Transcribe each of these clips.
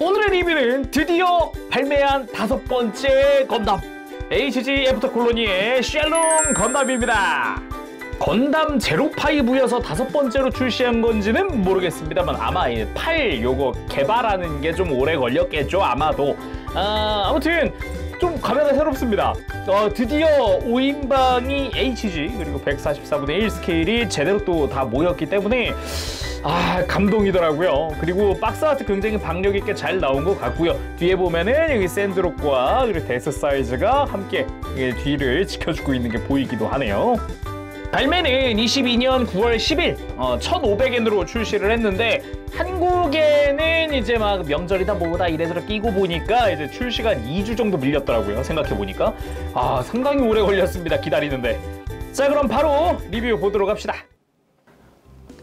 오늘의 리뷰는 드디어 발매한 5번째 건담 HG 애프터 콜로니의 쉘롱 건담입니다. 건담 제로파이브여서 5번째로 출시한 건지는 모르겠습니다만 아마 8 요거 개발하는 게 좀 오래 걸렸겠죠 아마도. 아무튼 좀 가면이 새롭습니다. 드디어 5인방이 HG 그리고 144분의 1 스케일이 제대로 또 다 모였기 때문에 감동이더라고요. 그리고 박스아트 굉장히 박력 있게 잘 나온 것 같고요. 뒤에 보면은 여기 샌드록과 그리고 데스 사이즈가 함께 뒤를 지켜주고 있는 게 보이기도 하네요. 발매는 22년 9월 10일 1,500엔으로 출시를 했는데 한국에는 이제 막 명절이다 뭐다 이래저래 끼고 보니까 이제 출시가 2주 정도 밀렸더라고요. 생각해보니까 상당히 오래 걸렸습니다. 기다리는데. 자, 그럼 바로 리뷰 보도록 합시다.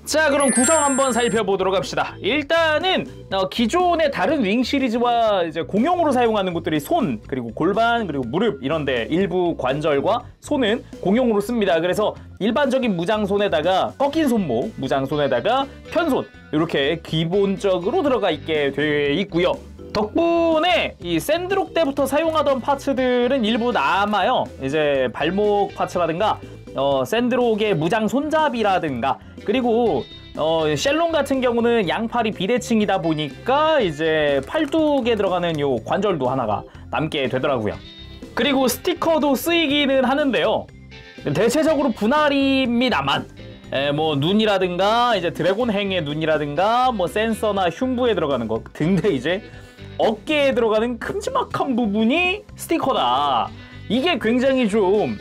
자, 그럼 구성 한번 살펴보도록 합시다. 일단은 기존의 다른 윙 시리즈와 이제 공용으로 사용하는 것들이 손, 그리고 골반, 그리고 무릎 이런데 일부 관절과 손은 공용으로 씁니다. 그래서 일반적인 무장손에다가 꺾인 손목, 무장손에다가 편손 이렇게 기본적으로 들어가 있게 되어 있고요. 덕분에 이 샌드록 때부터 사용하던 파츠들은 일부 남아요. 이제 발목 파츠라든가 샌드록의 무장 손잡이라든가 그리고 쉘롱 같은 경우는 양팔이 비대칭이다 보니까 이제 팔뚝에 들어가는 요 관절도 하나가 남게 되더라고요. 그리고 스티커도 쓰이기는 하는데요. 대체적으로 분할입니다만 뭐 눈이라든가 이제 드래곤행의 눈이라든가 뭐 센서나 흉부에 들어가는 거 등등 이제 어깨에 들어가는 큼지막한 부분이 스티커다. 이게 굉장히 좀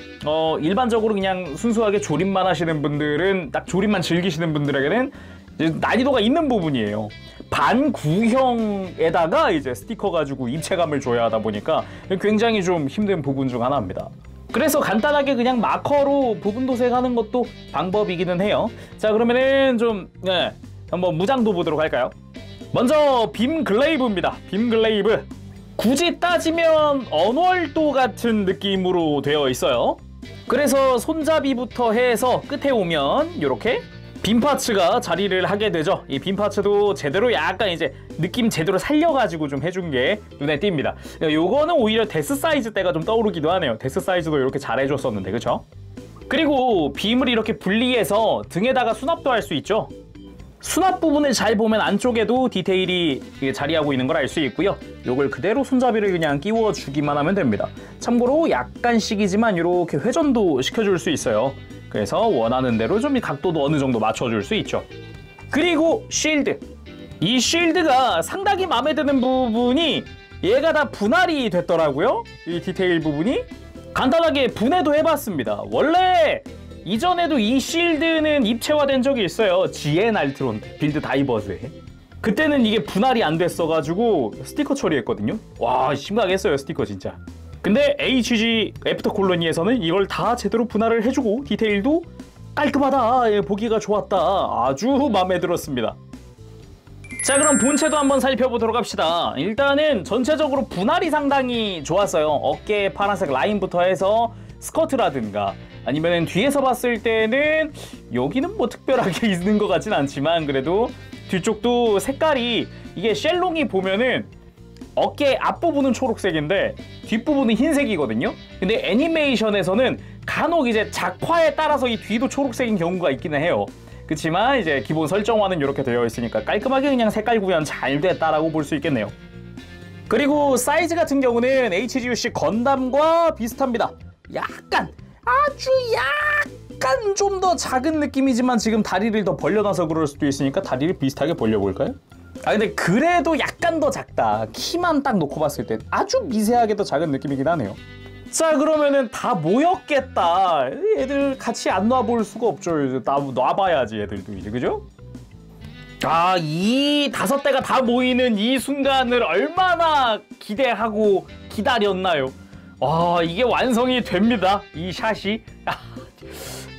일반적으로 그냥 순수하게 조립만 하시는 분들은 딱 조립만 즐기시는 분들에게는 이제 난이도가 있는 부분이에요. 반구형에다가 이제 스티커 가지고 입체감을 줘야 하다 보니까 굉장히 좀 힘든 부분 중 하나입니다. 그래서 간단하게 그냥 마커로 부분 도색하는 것도 방법이기는 해요. 자, 그러면은 좀 한번 무장도 보도록 할까요? 먼저 빔 글레이브입니다. 빔 글레이브. 굳이 따지면 언월도 같은 느낌으로 되어 있어요. 그래서 손잡이부터 해서 끝에 오면 이렇게 빔 파츠가 자리를 하게 되죠. 이 빔 파츠도 제대로 약간 이제 느낌 제대로 살려가지고 좀 해준 게 눈에 띕니다. 요거는 오히려 데스 사이즈 때가 좀 떠오르기도 하네요. 데스 사이즈도 이렇게 잘 해줬었는데, 그쵸? 그리고 빔을 이렇게 분리해서 등에다가 수납도 할 수 있죠. 수납 부분을 잘 보면 안쪽에도 디테일이 자리하고 있는 걸 알 수 있고요. 요걸 그대로 손잡이를 그냥 끼워주기만 하면 됩니다. 참고로 약간씩이지만 이렇게 회전도 시켜줄 수 있어요. 그래서 원하는 대로 좀 각도도 어느 정도 맞춰줄 수 있죠. 그리고 쉴드. 이 쉴드가 상당히 마음에 드는 부분이 얘가 다 분할이 됐더라고요. 이 디테일 부분이. 간단하게 분해도 해봤습니다. 원래 이전에도 이 실드는 입체화된 적이 있어요. GN 알트론 빌드 다이버즈에. 그때는 이게 분할이 안 됐어가지고 스티커 처리했거든요. 와, 심각했어요 스티커 진짜. 근데 HG 애프터 콜로니에서는 이걸 다 제대로 분할을 해주고 디테일도 깔끔하다, 보기가 좋았다, 아주 마음에 들었습니다. 자, 그럼 본체도 한번 살펴보도록 합시다. 일단은 전체적으로 분할이 상당히 좋았어요. 어깨 파란색 라인부터 해서 스커트라든가 아니면 뒤에서 봤을 때는 여기는 뭐 특별하게 있는 것 같진 않지만 그래도 뒤쪽도 색깔이 이게 쉘롱이 보면은 어깨 앞부분은 초록색인데 뒷부분은 흰색이거든요. 근데 애니메이션에서는 간혹 이제 작화에 따라서 이 뒤도 초록색인 경우가 있기는 해요. 그렇지만 이제 기본 설정화는 이렇게 되어 있으니까 깔끔하게 그냥 색깔 구현 잘 됐다라고 볼 수 있겠네요. 그리고 사이즈 같은 경우는 HGUC 건담과 비슷합니다. 아주 약간 좀 더 작은 느낌이지만 지금 다리를 더 벌려놔서 그럴 수도 있으니까 다리를 비슷하게 벌려볼까요? 근데 그래도 약간 더 작다. 키만 딱 놓고 봤을 때 아주 미세하게 더 작은 느낌이긴 하네요. 자, 그러면은 다 모였겠다. 애들 같이 안 놔볼 수가 없죠. 놔봐야지 애들도 이제, 그죠? 이 5대가 다 모이는 이 순간을 얼마나 기대하고 기다렸나요? 이게 완성이 됩니다. 이 샷이.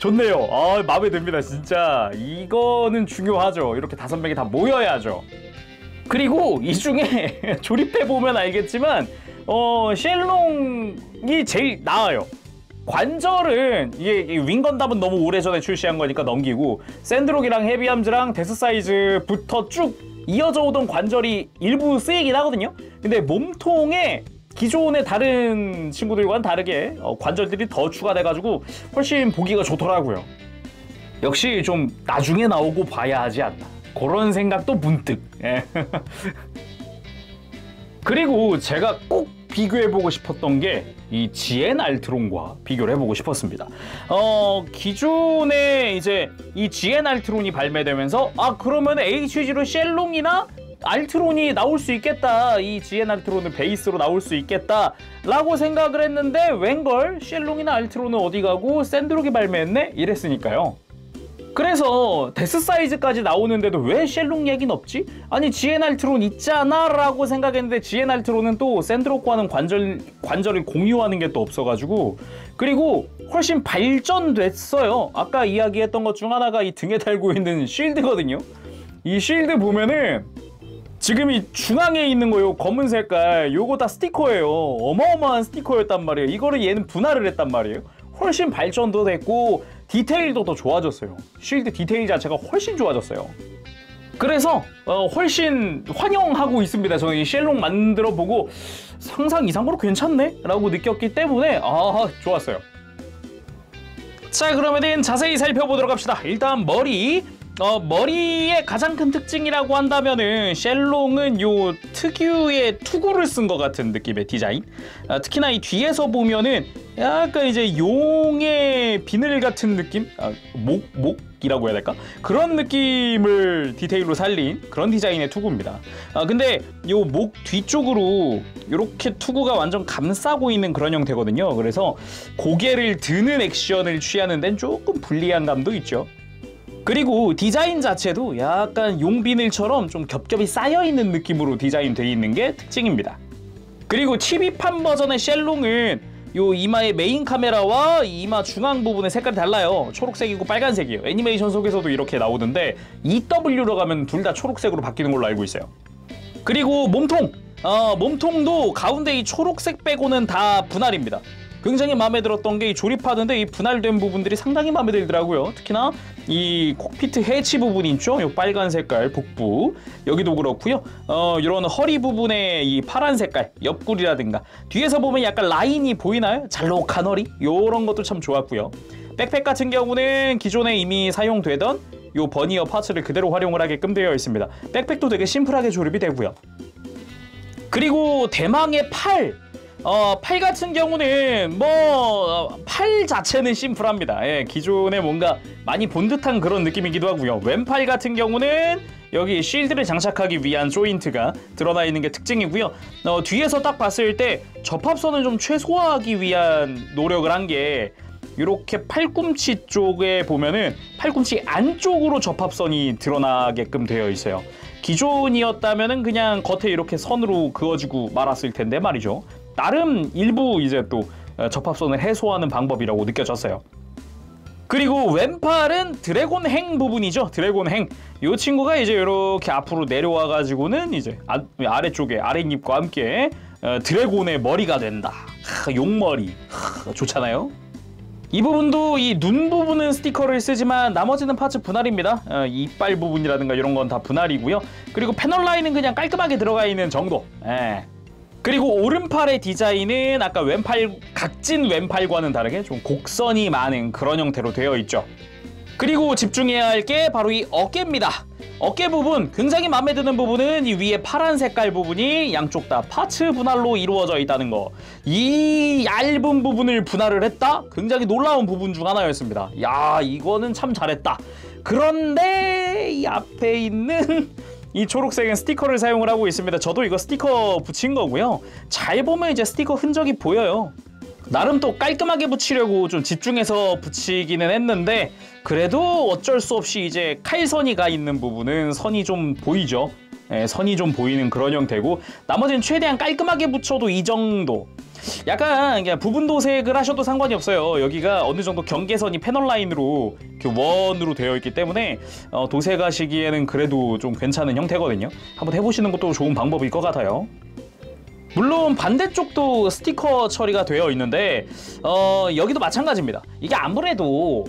좋네요. 마음에 듭니다. 진짜 이거는 중요하죠. 이렇게 5명이 다 모여야죠. 그리고 이 중에 조립해보면 알겠지만 쉘롱이 제일 나아요. 관절은 이게 윙건담은 너무 오래전에 출시한 거니까 넘기고 샌드록이랑 헤비암즈랑 데스 사이즈부터 쭉 이어져 오던 관절이 일부 쓰이긴 하거든요. 근데 몸통에 기존의 다른 친구들과는 다르게 관절들이 더 추가돼가지고 훨씬 보기가 좋더라고요. 역시 좀 나중에 나오고 봐야 하지 않나, 그런 생각도 문득. 예. 그리고 제가 꼭 비교해보고 싶었던 게 이 GN 알트론과 비교를 해보고 싶었습니다. 기존에 이제 이 GN 알트론이 발매되면서 그러면 HG로 쉘롱이나 알트론이 나올 수 있겠다, 이 GN 알트론을 베이스로 나올 수 있겠다 라고 생각을 했는데, 웬걸 쉘롱이나 알트론은 어디 가고 샌드록이 발매했네? 이랬으니까요. 그래서 데스 사이즈까지 나오는데도 왜 쉘롱 얘기는 없지? 아니 GN 알트론 있잖아 라고 생각했는데, GN 알트론은 또 샌드록과는 관절을 공유하는 게 또 없어가지고, 그리고 훨씬 발전됐어요. 아까 이야기했던 것 중 하나가 이 등에 달고 있는 쉴드거든요. 이 쉴드 보면은 지금 이 중앙에 있는 거요, 검은 색깔, 요거 다 스티커예요. 어마어마한 스티커였단 말이에요. 이거를 얘는 분할을 했단 말이에요. 훨씬 발전도 됐고 디테일도 더 좋아졌어요. 쉴드 디테일 자체가 훨씬 좋아졌어요. 그래서 훨씬 환영하고 있습니다. 저는 이 쉘롱 만들어보고 상상 이상으로 괜찮네? 라고 느꼈기 때문에 좋았어요. 자, 그러면은 자세히 살펴보도록 합시다. 일단 머리의 가장 큰 특징이라고 한다면은 쉘롱은 요 특유의 투구를 쓴 것 같은 느낌의 디자인. 특히나 이 뒤에서 보면은 약간 이제 용의 비늘 같은 느낌? 목이라고 해야 될까? 그런 느낌을 디테일로 살린 그런 디자인의 투구입니다. 근데 요 목 뒤쪽으로 이렇게 투구가 완전 감싸고 있는 그런 형태거든요. 그래서 고개를 드는 액션을 취하는 데는 조금 불리한 감도 있죠. 그리고 디자인 자체도 약간 용비늘처럼 좀 겹겹이 쌓여있는 느낌으로 디자인되어 있는 게 특징입니다. 그리고 TV판 버전의 쉘롱은 요 이마의 메인 카메라와 이마 중앙 부분의 색깔이 달라요. 초록색이고 빨간색이에요. 애니메이션 속에서도 이렇게 나오는데 EW로 가면 둘 다 초록색으로 바뀌는 걸로 알고 있어요. 그리고 몸통! 몸통도 가운데 이 초록색 빼고는 다 분할입니다. 굉장히 마음에 들었던 게 이 조립하는데 이 분할된 부분들이 상당히 마음에 들더라고요. 특히나 이 콕피트 해치 부분 있죠? 이 빨간 색깔 복부 여기도 그렇고요. 이런 허리 부분에 이 파란 색깔 옆구리라든가 뒤에서 보면 약간 라인이 보이나요? 잘록한 허리? 이런 것도 참 좋았고요. 백팩 같은 경우는 기존에 이미 사용되던 이 버니어 파츠를 그대로 활용을 하게끔 되어 있습니다. 백팩도 되게 심플하게 조립이 되고요. 그리고 대망의 팔! 팔 같은 경우는 팔 자체는 심플합니다. 예, 기존에 뭔가 많이 본 듯한 그런 느낌이기도 하고요. 왼팔 같은 경우는 여기 쉴드를 장착하기 위한 조인트가 드러나 있는 게 특징이고요. 뒤에서 딱 봤을 때 접합선을 좀 최소화하기 위한 노력을 한 게 이렇게 팔꿈치 쪽에 보면은 팔꿈치 안쪽으로 접합선이 드러나게끔 되어 있어요. 기존이었다면은 그냥 겉에 이렇게 선으로 그어지고 말았을 텐데 말이죠. 나름 일부 이제 또 접합선을 해소하는 방법이라고 느껴졌어요. 그리고 왼팔은 드래곤 행 부분이죠. 드래곤 행. 이 친구가 이제 이렇게 앞으로 내려와 가지고는 이제 아래쪽에 아랫입과 함께 드래곤의 머리가 된다. 용머리. 좋잖아요. 이 부분도 이 눈 부분은 스티커를 쓰지만 나머지는 파츠 분할입니다. 이빨 부분이라든가 이런 건 다 분할이고요. 그리고 패널 라인은 그냥 깔끔하게 들어가 있는 정도. 그리고 오른팔의 디자인은 아까 왼팔, 각진 왼팔과는 다르게 좀 곡선이 많은 그런 형태로 되어 있죠. 그리고 집중해야 할 게 바로 이 어깨입니다. 어깨 부분, 굉장히 마음에 드는 부분은 이 위에 파란 색깔 부분이 양쪽 다 파츠 분할로 이루어져 있다는 거. 이 얇은 부분을 분할을 했다? 굉장히 놀라운 부분 중 하나였습니다. 야, 이거는 참 잘했다. 그런데 이 앞에 있는 이 초록색은 스티커를 사용을 하고 있습니다. 저도 이거 스티커 붙인 거고요. 잘 보면 이제 스티커 흔적이 보여요. 나름 또 깔끔하게 붙이려고 좀 집중해서 붙이기는 했는데 그래도 어쩔 수 없이 이제 칼선이 가 있는 부분은 선이 좀 보이죠. 선이 좀 보이는 그런 형태고 나머지는 최대한 깔끔하게 붙여도 이 정도. 약간 그냥 부분 도색을 하셔도 상관이 없어요. 여기가 어느 정도 경계선이 패널 라인으로 이렇게 원으로 되어 있기 때문에 도색하시기에는 그래도 좀 괜찮은 형태거든요. 한번 해보시는 것도 좋은 방법일 것 같아요. 물론 반대쪽도 스티커 처리가 되어 있는데 여기도 마찬가지입니다. 이게 아무래도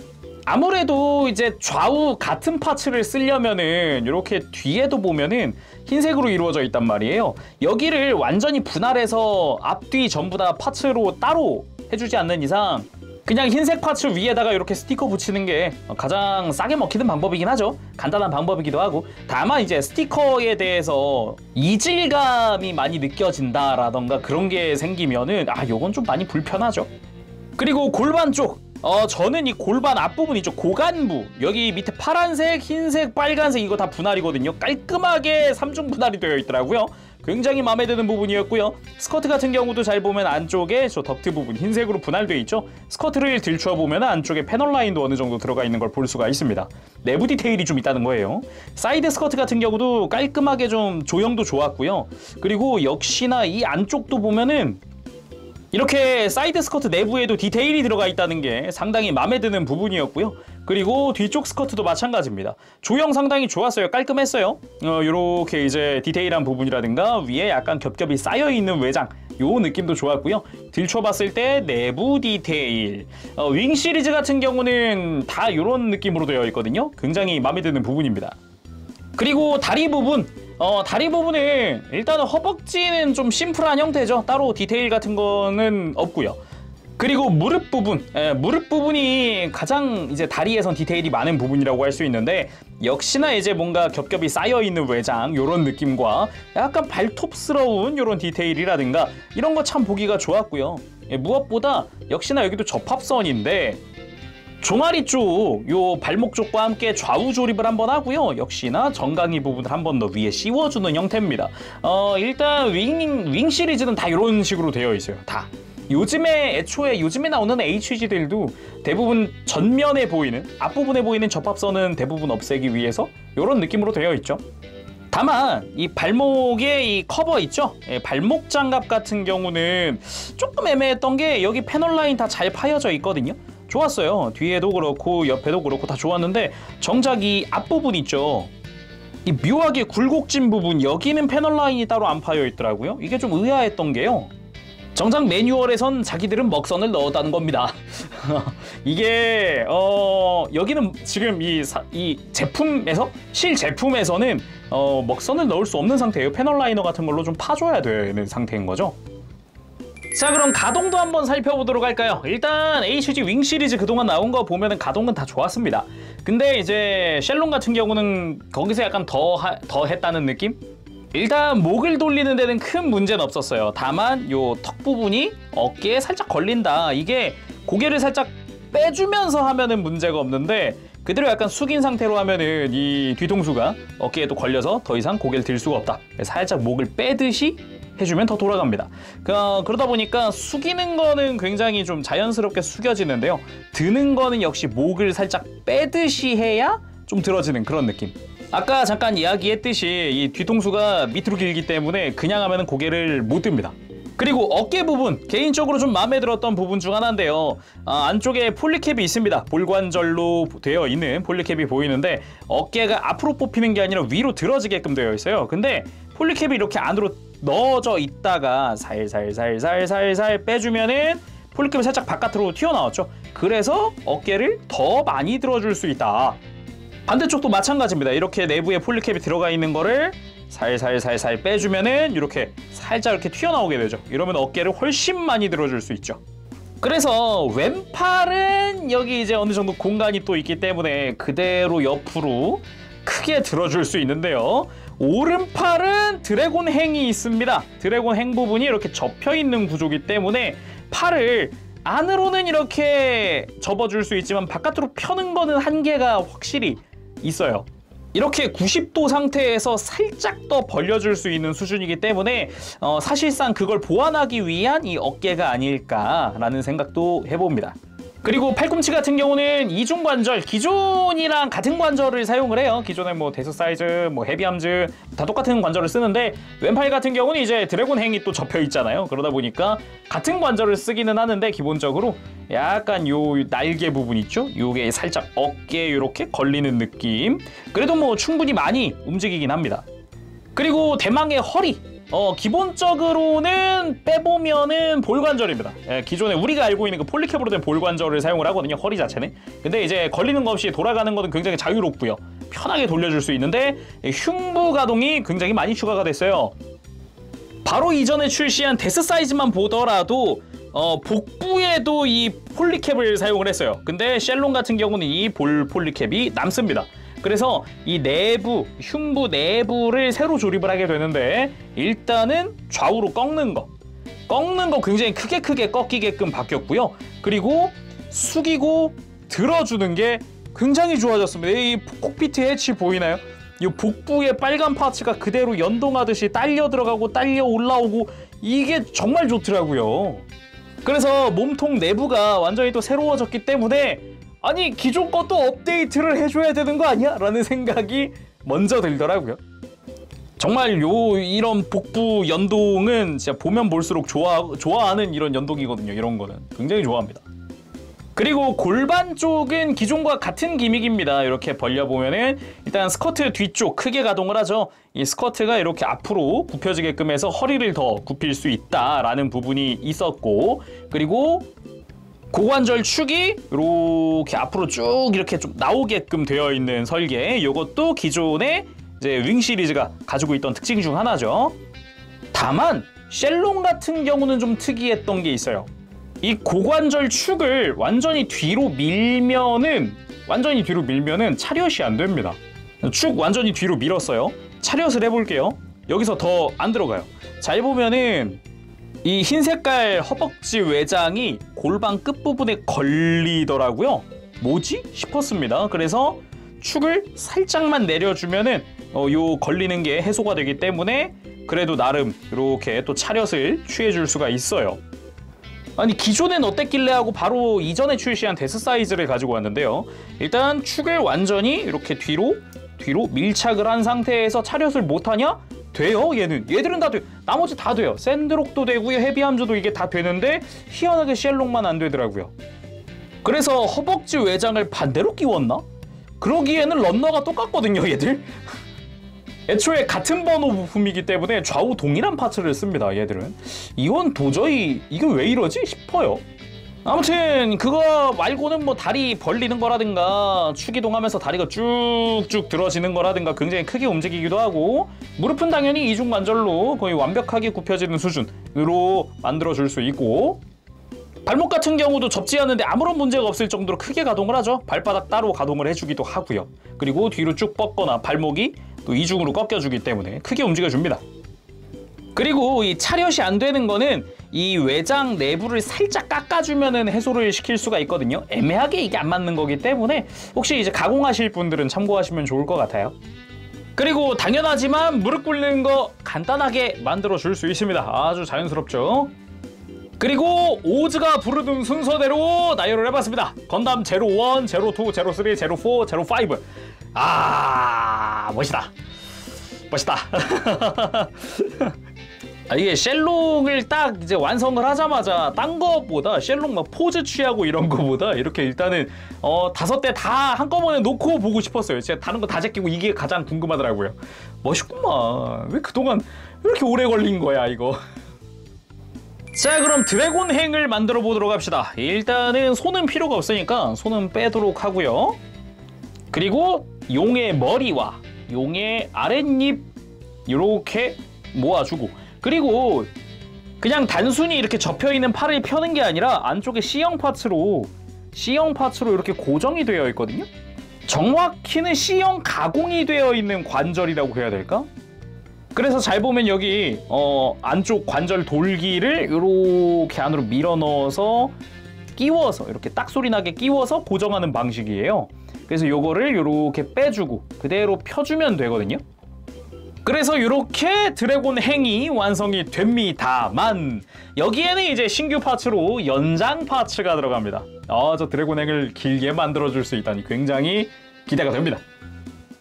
아무래도 이제 좌우 같은 파츠를 쓰려면은 이렇게 뒤에도 보면은 흰색으로 이루어져 있단 말이에요. 여기를 완전히 분할해서 앞뒤 전부 다 파츠로 따로 해주지 않는 이상 그냥 흰색 파츠 위에다가 이렇게 스티커 붙이는 게 가장 싸게 먹히는 방법이긴 하죠. 간단한 방법이기도 하고. 다만 이제 스티커에 대해서 이질감이 많이 느껴진다라던가 그런 게 생기면은 요건 좀 많이 불편하죠. 그리고 골반 쪽, 저는 이 골반 앞부분 있죠. 고관부, 여기 밑에 파란색, 흰색, 빨간색 이거 다 분할이거든요. 깔끔하게 3중 분할이 되어 있더라고요. 굉장히 마음에 드는 부분이었고요. 스커트 같은 경우도 잘 보면 안쪽에 저 덕트 부분 흰색으로 분할되어 있죠. 스커트를 들추어 보면 안쪽에 패널 라인도 어느 정도 들어가 있는 걸 볼 수가 있습니다. 내부 디테일이 좀 있다는 거예요. 사이드 스커트 같은 경우도 깔끔하게 좀 조형도 좋았고요. 그리고 역시나 이 안쪽도 보면은 이렇게 사이드 스커트 내부에도 디테일이 들어가 있다는 게 상당히 마음에 드는 부분이었고요. 그리고 뒤쪽 스커트도 마찬가지입니다. 조형 상당히 좋았어요. 깔끔했어요. 요렇게 이제 디테일한 부분이라든가 위에 약간 겹겹이 쌓여있는 외장 요 느낌도 좋았고요. 들춰봤을 때 내부 디테일, 윙 시리즈 같은 경우는 다 요런 느낌으로 되어 있거든요. 굉장히 마음에 드는 부분입니다. 그리고 다리 부분, 다리 부분은 일단은 허벅지는 좀 심플한 형태죠. 따로 디테일 같은 거는 없고요. 그리고 무릎 부분, 무릎 부분이 가장 이제 다리에선 디테일이 많은 부분이라고 할 수 있는데 역시나 이제 뭔가 겹겹이 쌓여 있는 외장 요런 느낌과 약간 발톱스러운 요런 디테일이라든가 이런 거 참 보기가 좋았고요. 무엇보다 역시나 여기도 접합선인데 종아리 쪽, 요 발목 쪽과 함께 좌우 조립을 한번 하고요. 역시나 정강이 부분을 한 번 더 위에 씌워주는 형태입니다. 일단 윙 시리즈는 다 이런 식으로 되어 있어요. 다. 요즘에 나오는 HG들도 대부분 전면에 보이는, 앞부분에 보이는 접합선은 대부분 없애기 위해서 이런 느낌으로 되어 있죠. 다만 이 발목에 이 커버 있죠? 발목 장갑 같은 경우는 조금 애매했던 게 여기 패널 라인 다 잘 파여져 있거든요. 좋았어요. 뒤에도 그렇고 옆에도 그렇고 다 좋았는데 정작 이 앞부분 있죠? 이 묘하게 굴곡진 부분, 여기는 패널 라인이 따로 안 파여 있더라고요. 이게 좀 의아했던 게요. 정작 매뉴얼에선 자기들은 먹선을 넣었다는 겁니다. 이게 여기는 지금 이 제품에서 실제품에서는 먹선을 넣을 수 없는 상태예요. 패널 라이너 같은 걸로 좀 파줘야 되는 상태인 거죠. 자, 그럼 가동도 한번 살펴보도록 할까요? 일단 HG 윙 시리즈 그동안 나온 거 보면은 가동은 다 좋았습니다. 근데 이제 쉘론 같은 경우는 거기서 약간 더 했다는 느낌? 일단 목을 돌리는 데는 큰 문제는 없었어요. 다만 요 턱 부분이 어깨에 살짝 걸린다. 이게 고개를 살짝 빼주면서 하면은 문제가 없는데 그대로 약간 숙인 상태로 하면은 이 뒤통수가 어깨에 또 걸려서 더 이상 고개를 들 수가 없다. 살짝 목을 빼듯이 해주면 더 돌아갑니다. 그러다 보니까 숙이는 거는 굉장히 좀 자연스럽게 숙여지는데요. 드는 거는 역시 목을 살짝 빼듯이 해야 좀 들어지는 그런 느낌. 아까 잠깐 이야기했듯이 이 뒤통수가 밑으로 길기 때문에 그냥 하면은 고개를 못 듭니다. 그리고 어깨 부분, 개인적으로 좀 마음에 들었던 부분 중 하나인데요. 안쪽에 폴리캡이 있습니다. 볼관절로 되어 있는 폴리캡이 보이는데 어깨가 앞으로 뽑히는 게 아니라 위로 들어지게끔 되어 있어요. 근데 폴리캡이 이렇게 안으로 넣어져 있다가 살살 빼주면은 폴리캡이 살짝 바깥으로 튀어나왔죠. 그래서 어깨를 더 많이 들어줄 수 있다. 반대쪽도 마찬가지입니다. 이렇게 내부에 폴리캡이 들어가 있는 거를 살살 빼주면은 이렇게 살짝 이렇게 튀어나오게 되죠. 이러면 어깨를 훨씬 많이 들어줄 수 있죠. 그래서 왼팔은 여기 이제 어느 정도 공간이 또 있기 때문에 그대로 옆으로 크게 들어줄 수 있는데요. 오른팔은 드래곤 행이 있습니다. 드래곤 행 부분이 이렇게 접혀 있는 구조이기 때문에 팔을 안으로는 이렇게 접어줄 수 있지만 바깥으로 펴는 거는 한계가 확실히 있어요. 이렇게 90도 상태에서 살짝 더 벌려줄 수 있는 수준이기 때문에 사실상 그걸 보완하기 위한 이 어깨가 아닐까라는 생각도 해봅니다. 그리고 팔꿈치 같은 경우는 이중 관절, 기존이랑 같은 관절을 사용을 해요. 기존에 뭐 데스 사이즈, 뭐 헤비암즈 다 똑같은 관절을 쓰는데 왼팔 같은 경우는 이제 드래곤 행이 또 접혀 있잖아요. 그러다 보니까 같은 관절을 쓰기는 하는데 기본적으로 약간 요 날개 부분 있죠? 요게 살짝 어깨에 이렇게 걸리는 느낌. 그래도 뭐 충분히 많이 움직이긴 합니다. 그리고 대망의 허리. 기본적으로는 빼보면은 볼관절입니다. 예, 기존에 우리가 알고 있는 그 폴리캡으로 된 볼관절을 사용을 하거든요. 허리 자체는. 근데 이제 걸리는 거 없이 돌아가는 것은 굉장히 자유롭고요. 편하게 돌려줄 수 있는데 흉부 가동이 굉장히 많이 추가가 됐어요. 바로 이전에 출시한 데스 사이즈만 보더라도 복부에도 이 폴리캡을 사용을 했어요. 근데 쉘론 같은 경우는 이 폴리캡이 남습니다. 그래서 이 내부, 흉부 내부를 새로 조립을 하게 되는데 일단은 좌우로 꺾는 거 굉장히 크게 꺾이게끔 바뀌었고요. 그리고 숙이고 들어주는 게 굉장히 좋아졌습니다. 이 콕피트 해치 보이나요? 이 복부의 빨간 파츠가 그대로 연동하듯이 딸려 들어가고 딸려 올라오고 이게 정말 좋더라고요. 그래서 몸통 내부가 완전히 또 새로워졌기 때문에 아니 기존 것도 업데이트를 해줘야 되는 거 아니야? 라는 생각이 먼저 들더라고요. 정말 이런 복부 연동은 진짜 보면 볼수록 좋아하는 이런 연동이거든요. 이런 거는 굉장히 좋아합니다. 그리고 골반 쪽은 기존과 같은 기믹입니다. 이렇게 벌려보면은 일단 스커트 뒤쪽 크게 가동을 하죠. 이 스커트가 이렇게 앞으로 굽혀지게끔 해서 허리를 더 굽힐 수 있다라는 부분이 있었고, 그리고 고관절 축이 이렇게 앞으로 쭉 이렇게 좀 나오게끔 되어 있는 설계. 이것도 기존의 이제 윙 시리즈가 가지고 있던 특징 중 하나죠. 다만 쉘론 같은 경우는 좀 특이했던 게 있어요. 이 고관절 축을 완전히 뒤로 밀면은 차렷이 안 됩니다. 축 완전히 뒤로 밀었어요. 차렷을 해볼게요. 여기서 더 안 들어가요. 잘 보면은 이 흰 색깔 허벅지 외장이 골반 끝부분에 걸리더라고요. 뭐지? 싶었습니다. 그래서 축을 살짝만 내려주면은 요 걸리는 게 해소가 되기 때문에 그래도 나름 이렇게 또 차렷을 취해줄 수가 있어요. 아니 기존엔 어땠길래 하고 바로 이전에 출시한 데스 사이즈를 가지고 왔는데요. 일단 축을 완전히 이렇게 뒤로 밀착을 한 상태에서 차렷을 못하냐? 돼요. 얘들은 다 돼요. 나머지 다 돼요. 샌드록도 되고요, 헤비함즈도 이게 다 되는데 희한하게 쉘록만 안 되더라고요. 그래서 허벅지 외장을 반대로 끼웠나? 그러기에는 런너가 똑같거든요, 얘들. 애초에 같은 번호 부품이기 때문에 좌우 동일한 파츠를 씁니다, 얘들은. 이건 도저히 이게 왜 이러지 싶어요. 아무튼 그거 말고는 뭐 다리 벌리는 거라든가 축 이동하면서 다리가 쭉쭉 들어지는 거라든가 굉장히 크게 움직이기도 하고, 무릎은 당연히 이중관절로 거의 완벽하게 굽혀지는 수준으로 만들어줄 수 있고, 발목 같은 경우도 접지 않는데 아무런 문제가 없을 정도로 크게 가동을 하죠. 발바닥 따로 가동을 해주기도 하고요. 그리고 뒤로 쭉 뻗거나 발목이 또 이중으로 꺾여주기 때문에 크게 움직여줍니다. 그리고 이 차렷이 안 되는 거는 이 외장 내부를 살짝 깎아주면은 해소를 시킬 수가 있거든요. 애매하게 이게 안 맞는 거기 때문에 혹시 이제 가공하실 분들은 참고하시면 좋을 것 같아요. 그리고 당연하지만 무릎 꿇는 거 간단하게 만들어 줄 수 있습니다. 아주 자연스럽죠. 그리고 오즈가 부르는 순서대로 나열을 해봤습니다. 건담 01, 02, 03, 04, 05. 아, 멋있다. 이게 쉘록을 딱 이제 완성을 하자마자 딴 거보다 쉘록 막 포즈 취하고 이런 거보다 이렇게 일단은 5대 다 한꺼번에 놓고 보고 싶었어요. 제가 다른 거 다 제끼고 이게 가장 궁금하더라고요. 멋있구만. 왜 그동안 이렇게 오래 걸린 거야 이거. 자, 그럼 드래곤 행을 만들어 보도록 합시다. 일단은 손은 필요가 없으니까 손은 빼도록 하고요. 그리고 용의 머리와 용의 아랫입 이렇게 모아주고, 그리고 그냥 단순히 이렇게 접혀있는 팔을 펴는 게 아니라 안쪽에 C형 파츠로 이렇게 고정이 되어 있거든요. 정확히는 C형 가공이 되어 있는 관절이라고 해야 될까? 그래서 잘 보면 여기 안쪽 관절 돌기를 이렇게 안으로 밀어 넣어서 끼워서 이렇게 딱 소리 나게 끼워서 고정하는 방식이에요. 그래서 요거를 이렇게 빼주고 그대로 펴주면 되거든요. 그래서 이렇게 드래곤 행이 완성이 됩니다만, 여기에는 이제 신규 파츠로 연장 파츠가 들어갑니다. 저 드래곤 행을 길게 만들어줄 수 있다니 굉장히 기대가 됩니다.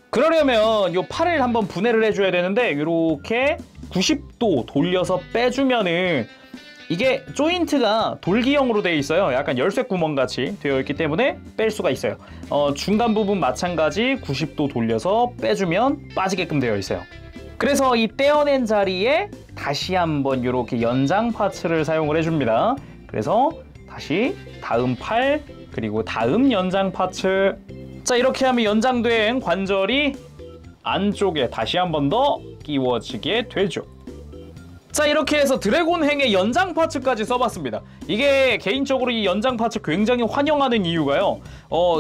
그러려면 이 팔을 한번 분해를 해줘야 되는데 이렇게 90도 돌려서 빼주면은 이게 조인트가 돌기형으로 되어 있어요. 약간 열쇠 구멍 같이 되어 있기 때문에 뺄 수가 있어요. 중간 부분 마찬가지 90도 돌려서 빼주면 빠지게끔 되어 있어요. 그래서 이 떼어낸 자리에 다시 한번 이렇게 연장 파츠를 사용을 해줍니다. 그래서 다시 다음 팔 그리고 다음 연장 파츠. 자, 이렇게 하면 연장된 관절이 안쪽에 다시 한번 더 끼워지게 되죠. 자, 이렇게 해서 드래곤행의 연장 파츠까지 써봤습니다. 이게 개인적으로 이 연장 파츠 굉장히 환영하는 이유가요.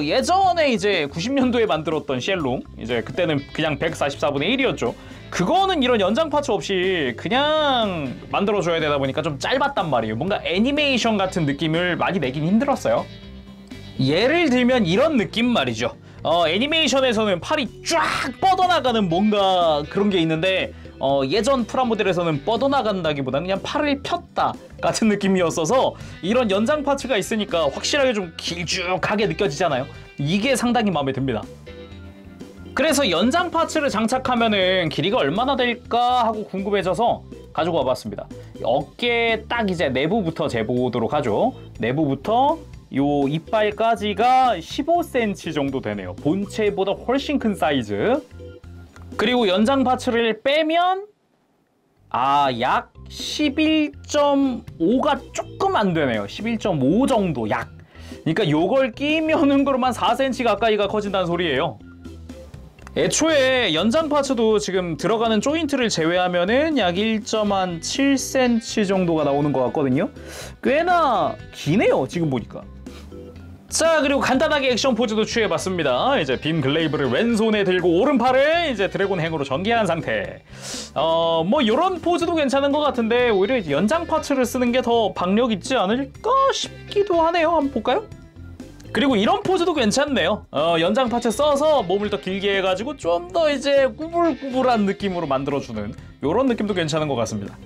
예전에 이제 90년도에 만들었던 쉘롱, 이제 그때는 그냥 144분의 1이었죠. 그거는 이런 연장 파츠 없이 그냥 만들어줘야 되다 보니까 좀 짧았단 말이에요. 뭔가 애니메이션 같은 느낌을 많이 내긴 힘들었어요. 예를 들면 이런 느낌 말이죠. 애니메이션에서는 팔이 쫙 뻗어나가는 뭔가 그런 게 있는데 예전 프라모델에서는 뻗어나간다기보다는 그냥 팔을 폈다 같은 느낌이었어서 이런 연장 파츠가 있으니까 확실하게 좀 길쭉하게 느껴지잖아요. 이게 상당히 마음에 듭니다. 그래서 연장 파츠를 장착하면은 길이가 얼마나 될까 하고 궁금해져서 가지고 와봤습니다. 어깨 딱 이제 내부부터 재보도록 하죠. 내부부터 요 이빨까지가 15cm 정도 되네요. 본체보다 훨씬 큰 사이즈. 그리고 연장 파츠를 빼면 약 11.5가 조금 안 되네요. 11.5 정도 약. 그러니까 요걸 끼면은 그러면 4cm 가까이가 커진다는 소리예요. 애초에 연장 파츠도 지금 들어가는 조인트를 제외하면은 약 1.7cm 정도가 나오는 것 같거든요. 꽤나 기네요, 지금 보니까. 자, 그리고 간단하게 액션 포즈도 취해봤습니다. 이제 빔 글레이브를 왼손에 들고 오른팔을 이제 드래곤 행으로 전개한 상태. 뭐 요런 포즈도 괜찮은 것 같은데 오히려 이제 연장 파츠를 쓰는 게 더 박력 있지 않을까 싶기도 하네요. 한번 볼까요? 그리고 이런 포즈도 괜찮네요. 연장 파츠 써서 몸을 더 길게 해가지고 좀 더 이제 꾸불꾸불한 느낌으로 만들어주는 요런 느낌도 괜찮은 것 같습니다.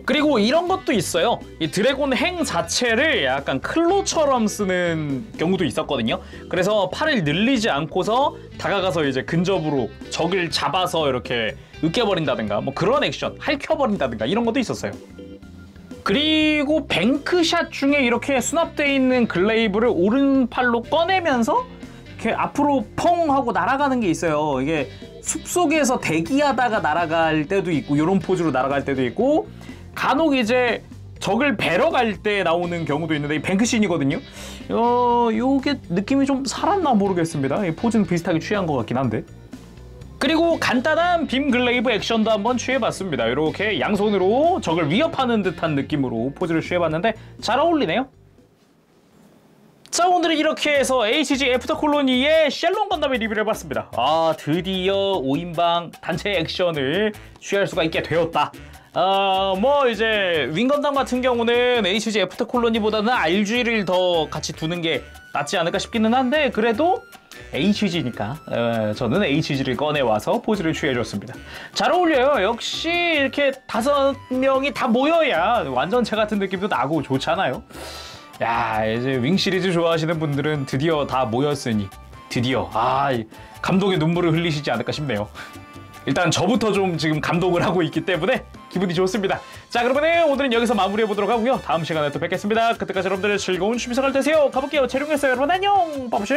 그리고 이런 것도 있어요. 이 드래곤 행 자체를 약간 클로처럼 쓰는 경우도 있었거든요. 그래서 팔을 늘리지 않고서 다가가서 이제 근접으로 적을 잡아서 이렇게 으깨버린다든가 뭐 그런 액션, 핥혀버린다든가 이런 것도 있었어요. 그리고 뱅크샷 중에 이렇게 수납되어 있는 글레이브를 오른팔로 꺼내면서 이렇게 앞으로 펑 하고 날아가는 게 있어요. 이게 숲속에서 대기하다가 날아갈 때도 있고 이런 포즈로 날아갈 때도 있고 간혹 이제 적을 베러 갈 때 나오는 경우도 있는데 이 뱅크씬이거든요. 요게 느낌이 좀 살았나 모르겠습니다. 이 포즈는 비슷하게 취한 것 같긴 한데. 그리고 간단한 빔 글레이브 액션도 한번 취해봤습니다. 이렇게 양손으로 적을 위협하는 듯한 느낌으로 포즈를 취해봤는데 잘 어울리네요. 자, 오늘은 이렇게 해서 HG 애프터 콜로니의 쉘롱 건담의 리뷰를 해봤습니다. 드디어 5인방 단체 액션을 취할 수가 있게 되었다. 뭐 이제 윙건담 같은 경우는 HG 애프터 콜로니보다는 RG를 더 같이 두는 게 낫지 않을까 싶기는 한데 그래도 HG니까 저는 HG를 꺼내와서 포즈를 취해줬습니다. 잘 어울려요. 역시 이렇게 5명이 다 모여야 완전체 같은 느낌도 나고 좋잖아요. 야, 이제 윙 시리즈 좋아하시는 분들은 드디어 다 모였으니 드디어 감동의 눈물을 흘리시지 않을까 싶네요. 일단 저부터 좀 지금 감동을 하고 있기 때문에 기분이 좋습니다. 자, 그러면 오늘은 여기서 마무리해보도록 하고요. 다음 시간에 또 뵙겠습니다. 그때까지 여러분들 즐거운 취미생활 되세요. 가볼게요. 재룡이었어요. 여러분 안녕. 빠바시.